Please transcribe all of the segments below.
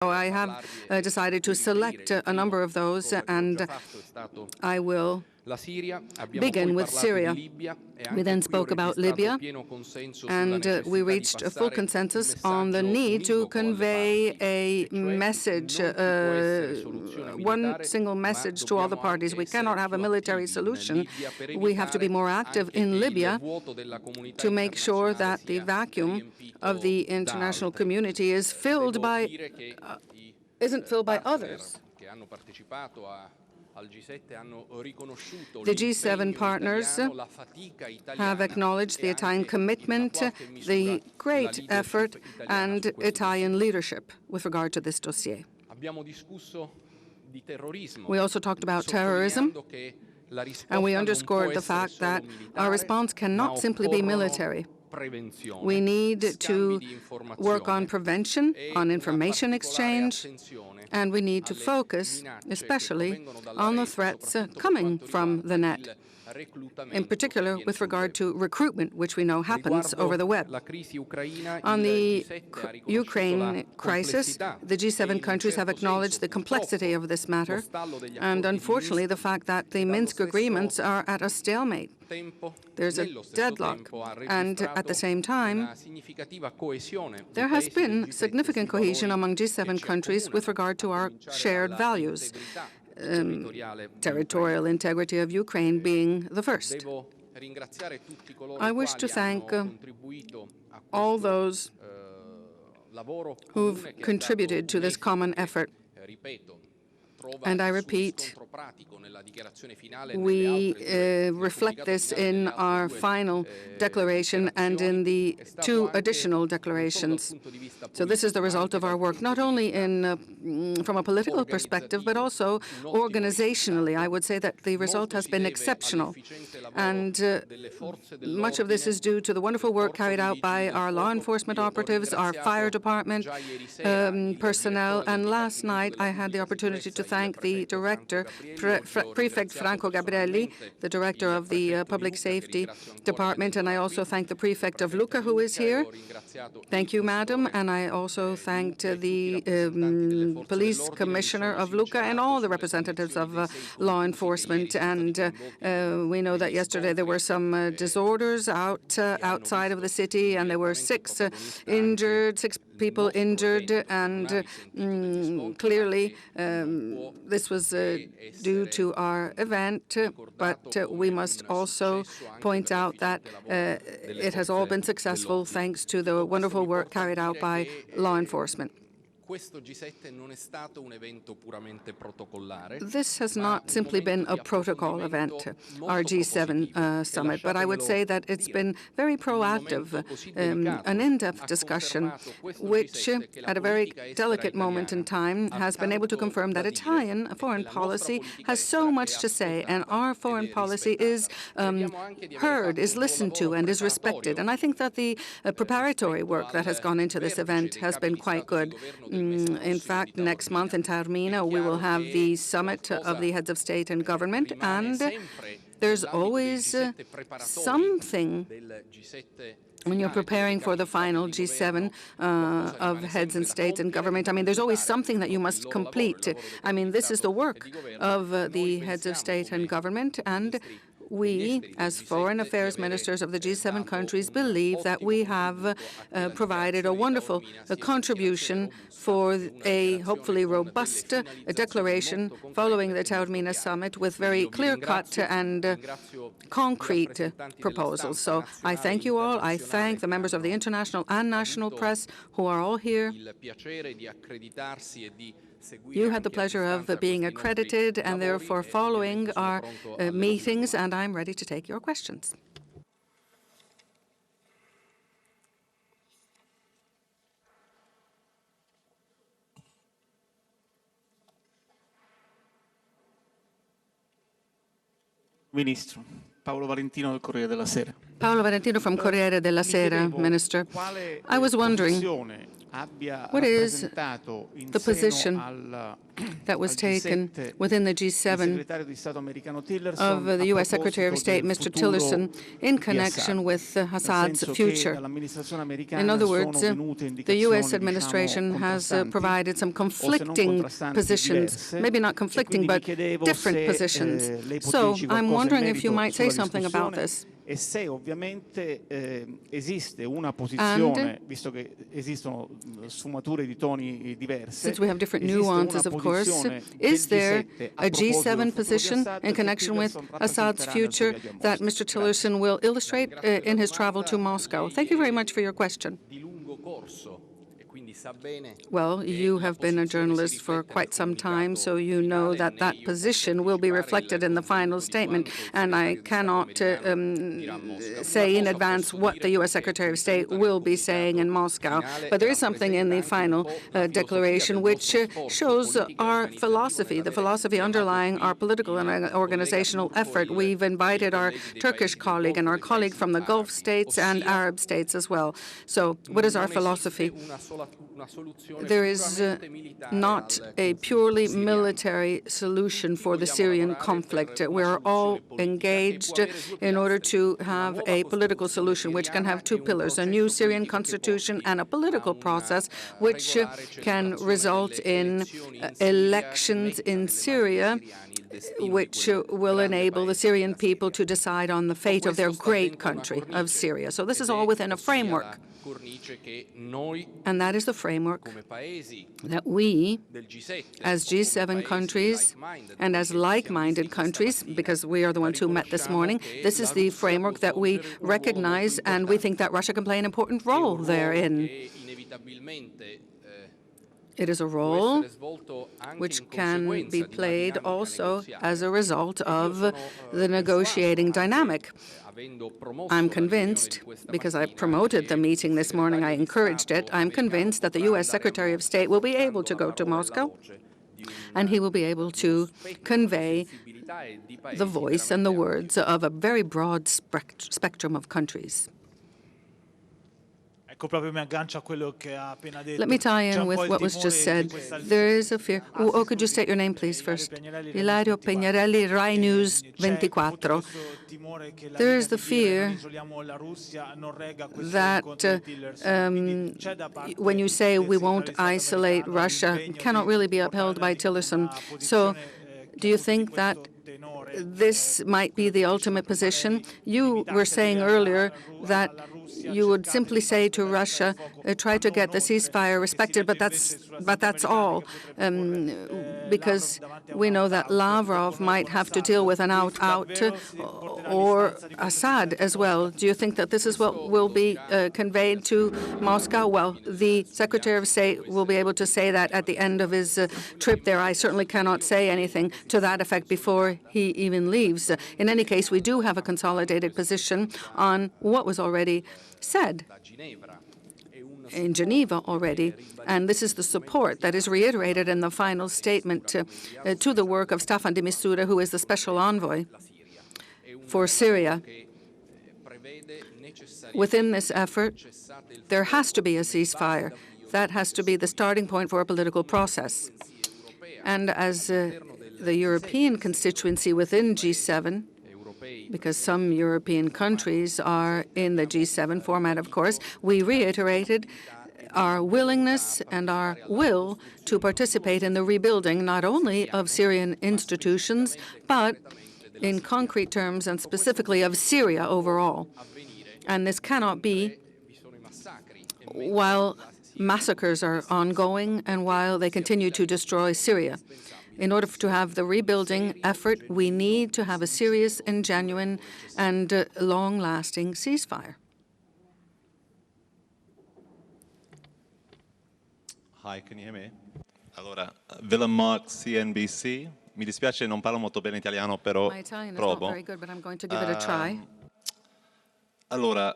So I have decided to select a number of those, and I will begin with Syria. We then spoke about Libya, and we reached a full consensus on the need to convey a message, one single message to all the parties. We cannot have a military solution. We have to be more active in Libya to make sure that the vacuum of the international community is filled by, isn't filled by others. The G7 partners have acknowledged the Italian commitment, the great effort, and Italian leadership with regard to this dossier. We also talked about terrorism, and we underscored the fact that our response cannot simply be military. We need to work on prevention, on information exchange, and we need to focus especially on the threats coming from the net, in particular with regard to recruitment, which we know happens over the web. On the Ukraine crisis, the G7 countries have acknowledged the complexity of this matter, and unfortunately the fact that the Minsk agreements are at a stalemate. There's a deadlock, and at the same time, there has been significant cohesion among G7 countries with regard to our shared values, territorial integrity of Ukraine being the first. I wish to thank all those who've contributed to this common effort. And I repeat, we reflect this in our final declaration and in the two additional declarations. So this is the result of our work, not only from a political perspective, but also organizationally. I would say that the result has been exceptional. And much of this is due to the wonderful work carried out by our law enforcement operatives, our fire department personnel. And last night, I had the opportunity to thank the director, Prefect Franco Gabrielli, the director of the Public Safety Department, and I also thank the prefect of Lucca, who is here. Thank you, madam. And I also thanked the police commissioner of Lucca and all the representatives of law enforcement. And we know that yesterday there were some disorders outside of the city, and there were six people injured, and clearly this was due to our event, but we must also point out that it has all been successful thanks to the wonderful work carried out by law enforcement. This has not simply been a protocol event, our G7 summit, but I would say that it's been very proactive, an in-depth discussion, which at a very delicate moment in time has been able to confirm that Italian foreign policy has so much to say, and our foreign policy is heard, is listened to, and is respected. And I think that the preparatory work that has gone into this event has been quite good. In fact, next month in TAORMINA, we will have the summit of the heads of state and government, and there's always something when you're preparing for the final G7 of heads and state and government. I mean, there's always something that you must complete. I mean, this is the work of the heads of state and government, and we, as foreign affairs ministers of the G7 countries, believe that we have provided a wonderful contribution for a hopefully robust declaration following the TAORMINA summit with very clear-cut and concrete proposals. So I thank you all. I thank the members of the international and national press who are all here. You had the pleasure of being accredited and therefore following our meetings, and I'm ready to take your questions. Ministro, Paolo Valentino del Corriere della Sera. Paolo Valentino from Corriere della Sera, Minister. I was wondering, What is the position that was taken within the G7 of the U.S. Secretary of State, Mr. Tillerson, in connection with Assad's future? In other words, the U.S. administration has provided some conflicting positions, maybe not conflicting, but different positions. So I'm wondering if you might say something about this. E se ovviamente esiste una posizione, visto che esistono sfumature di toni diverse, since we have different nuances, of course, is there a G7 position in connection with Assad's future that Mr. Tillerson will illustrate in his travel to Moscow? Thank you very much for your question. Well, you have been a journalist for quite some time, so you know that that position will be reflected in the final statement, and I cannot say in advance what the U.S. Secretary of State will be saying in Moscow. But there is something in the final declaration which shows our philosophy, the philosophy underlying our political and organizational effort. We've invited our Turkish colleague and our colleague from the Gulf states and Arab states as well. So what is our philosophy? There is not a purely military solution for the Syrian conflict. We're all engaged in order to have a political solution which can have two pillars, a new Syrian constitution and a political process which can result in elections in Syria which will enable the Syrian people to decide on the fate of their great country of Syria. So this is all within a framework. And that is the framework that we, as G7 countries and as like-minded countries, because we are the ones who met this morning, this is the framework that we recognize, and we think that Russia can play an important role therein. It is a role which can be played also as a result of the negotiating dynamic. I'm convinced, because I promoted the meeting this morning, I encouraged it, I'm convinced that the U.S. Secretary of State will be able to go to Moscow, and he will be able to convey the voice and the words of a very broad spectrum of countries. Let me tie in with what was just said. There is a fear. Oh, could you state your name, please, first? Ilario Peñarelli, Rai News 24. There is the fear that when you say we won't isolate Russia, it cannot really be upheld by Tillerson. So do you think that this might be the ultimate position? You were saying earlier that you would simply say to Russia, try to get the ceasefire respected, but that's all, because we know that Lavrov might have to deal with an out, or Assad as well. Do you think that this is what will be conveyed to Moscow? Well, the Secretary of State will be able to say that at the end of his trip there. I certainly cannot say anything to that effect before he even leaves. In any case, we do have a consolidated position on what was already said in Geneva already, and this is the support that is reiterated in the final statement to the work of Staffan de Mistura, who is the special envoy for Syria. Within this effort, there has to be a ceasefire. That has to be the starting point for a political process. And as the European constituency within G7, because some European countries are in the G7 format, of course, we reiterated our willingness and our will to participate in the rebuilding not only of Syrian institutions, but in concrete terms and specifically of Syria overall. And this cannot be while massacres are ongoing and while they continue to destroy Syria. In order to have the rebuilding effort, we need to have a serious and genuine and long-lasting ceasefire. Hi, can you hear me? Allora, Willem Mark, CNBC. Mi dispiace, non parlo molto bene italiano, però My Italian is provo. not very good, but I'm going to give it a try. Allora,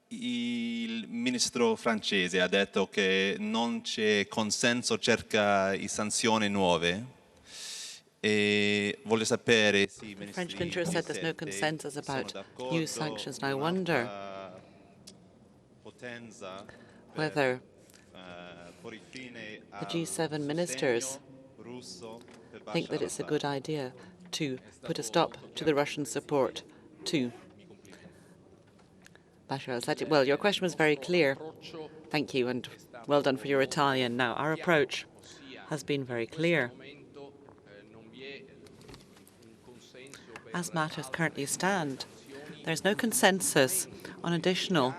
il ministro francese ha detto che non c'è consenso circa le sanzioni nuove e voglio sapere se The French minister said there's no consensus about new sanctions, and I wonder whether The G7 ministers think that it's a good idea to put a stop to the Russian support to Bashar al-Assad. Well, your question was very clear. Thank you, and well done for your Italian. Now, our approach has been very clear. As matters currently stand, there's no consensus on additional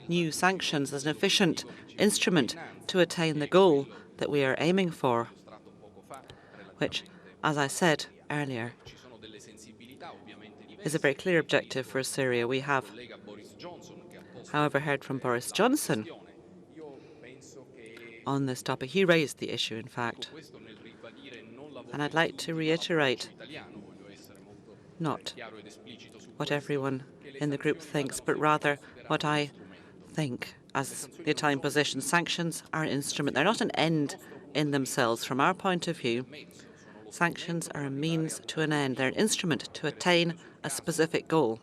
new sanctions as an efficient instrument to attain the goal that we are aiming for, which, as I said earlier, is a very clear objective for Syria. We have, however, heard from Boris Johnson on this topic. He raised the issue, in fact. And I'd like to reiterate not what everyone in the group thinks, but rather what I think as the Italian position. Sanctions are an instrument. They're not an end in themselves. From our point of view, sanctions are a means to an end. They're an instrument to attain a specific goal.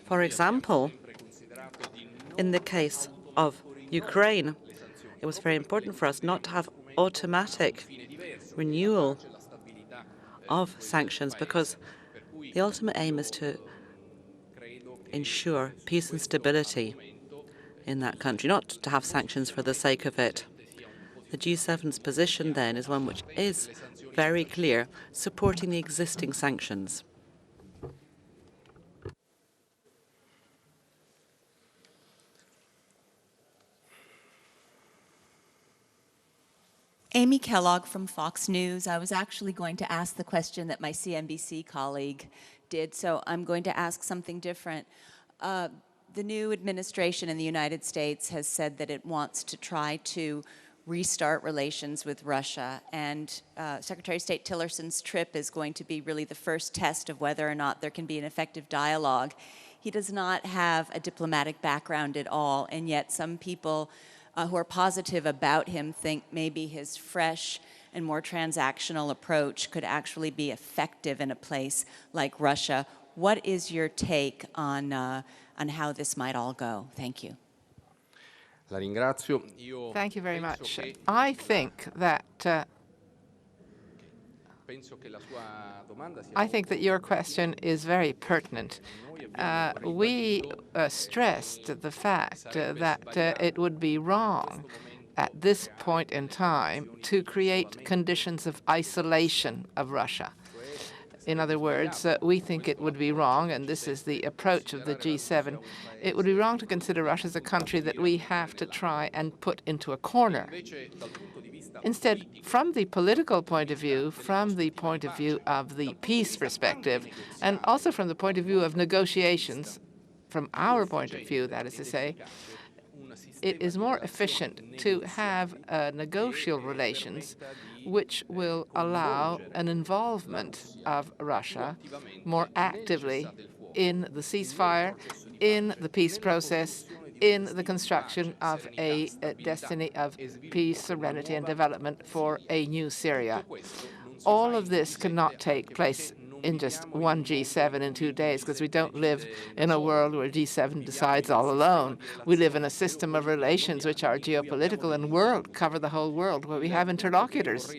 For example, in the case of Ukraine, it was very important for us not to have automatic renewal of sanctions, because the ultimate aim is to ensure peace and stability in that country, not to have sanctions for the sake of it. The G7's position then is one which is very clear, supporting the existing sanctions. Amy Kellogg from Fox News. I was actually going to ask the question that my CNBC colleague did, so I'm going to ask something different. The new administration in the United States has said that it wants to try to restart relations with Russia, and Secretary of State Tillerson's trip is going to be really the first test of whether or not there can be an effective dialogue. He does not have a diplomatic background at all, and yet some people who are positive about him think maybe his fresh and more transactional approach could actually be effective in a place like Russia. What is your take on how this might all go? Thank you. Thank you very much. I think that your question is very pertinent. We stressed the fact that it would be wrong at this point in time to create conditions of isolation of Russia. In other words, we think it would be wrong, and this is the approach of the G7, it would be wrong to consider Russia as a country that we have to try and put into a corner. Instead, from the political point of view, from the point of view of the peace perspective, and also from the point of view of negotiations, from our point of view, that is to say, it is more efficient to have negotiable relations which will allow an involvement of Russia more actively in the ceasefire, in the peace process, in the construction of a destiny of peace, serenity, and development for a new Syria. All of this cannot take place in just one G7 in 2 days, because we don't live in a world where G7 decides all alone. We live in a system of relations which are geopolitical and cover the whole world, where we have interlocutors.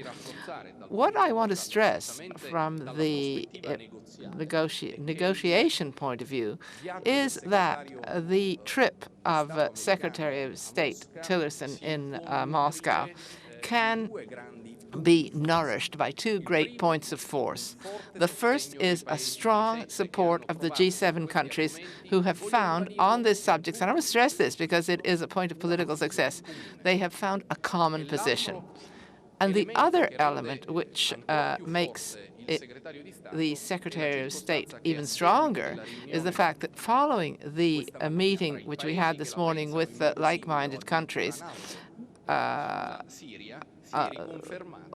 What I want to stress from the negotiation point of view is that the trip of Secretary of State Tillerson in Moscow can be nourished by two great points of force. The first is a strong support of the G7 countries who have found on this subject, and I want to stress this because it is a point of political success, they have found a common position. And the other element which makes the Secretary of State even stronger is the fact that following the meeting which we had this morning with like-minded countries,